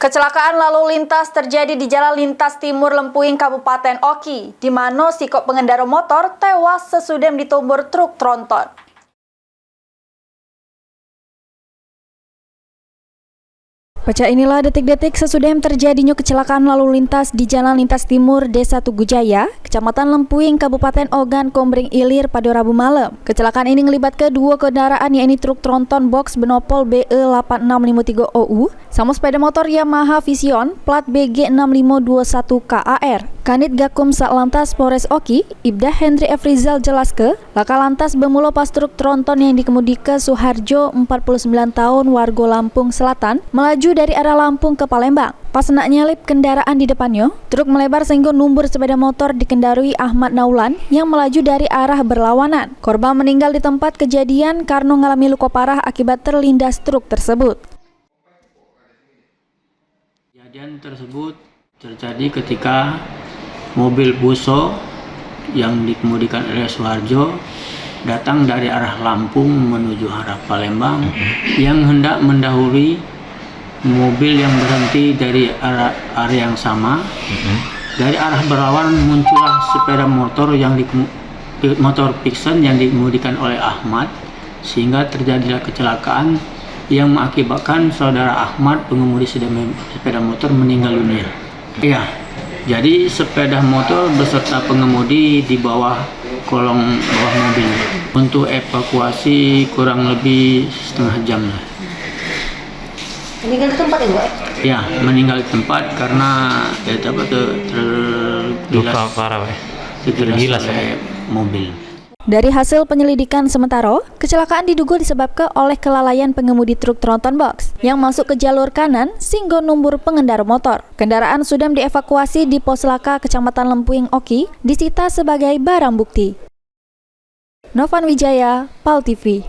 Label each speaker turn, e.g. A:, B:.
A: Kecelakaan lalu lintas terjadi di Jalan Lintas Timur Lempuing, Kabupaten Oki, di mana sikop pengendara motor tewas sesudah ditumbur truk tronton. Baca inilah detik-detik sesudah terjadinya kecelakaan lalu lintas di Jalan Lintas Timur, Desa Tugujaya, Kecamatan Lempuing, Kabupaten Ogan Komering Ilir pada Rabu malam. Kecelakaan ini melibatkan dua kendaraan, yakni truk tronton box benopol BE8653OU sama sepeda motor Yamaha Vision plat BG6521 KAR. Kanit Gakum Satlantas Polres Oki, Ibda Hendri Efrizal jelaskan, laka lantas bermula pas truk tronton yang dikemudikan Suharjo 49 tahun warga Lampung Selatan melaju dari arah Lampung ke Palembang. Pas nak nyalip kendaraan di depannya, truk melebar sehingga numbur sepeda motor dikendarai Ahmad Naulan yang melaju dari arah berlawanan. Korban meninggal di tempat kejadian karena mengalami luka parah akibat terlindas truk tersebut.
B: Kejadian tersebut terjadi ketika mobil Buso yang dikemudikan oleh Suharjo datang dari arah Lampung menuju arah Palembang yang hendak mendahului mobil yang berhenti dari area yang sama. Dari arah berlawanan muncullah sepeda motor motor Pixen yang dikemudikan oleh Ahmad, sehingga terjadilah kecelakaan yang mengakibatkan saudara Ahmad, pengemudi sepeda motor, meninggal dunia. Iya, jadi sepeda motor beserta pengemudi di bawah kolong bawah mobil. Untuk evakuasi kurang lebih setengah jam lah.
A: Meninggal di tempat ya, Pak?
B: Ya, meninggal di tempat karena
C: luka parah, Pak.
B: Tergilas oleh mobil.
A: Dari hasil penyelidikan sementara, kecelakaan diduga disebabkan oleh kelalaian pengemudi truk tronton box yang masuk ke jalur kanan sehingga numbur pengendara motor. Kendaraan sudah dievakuasi di Pos Laka Kecamatan Lempuing Oki, disita sebagai barang bukti. Novan Wijaya, PAL TV.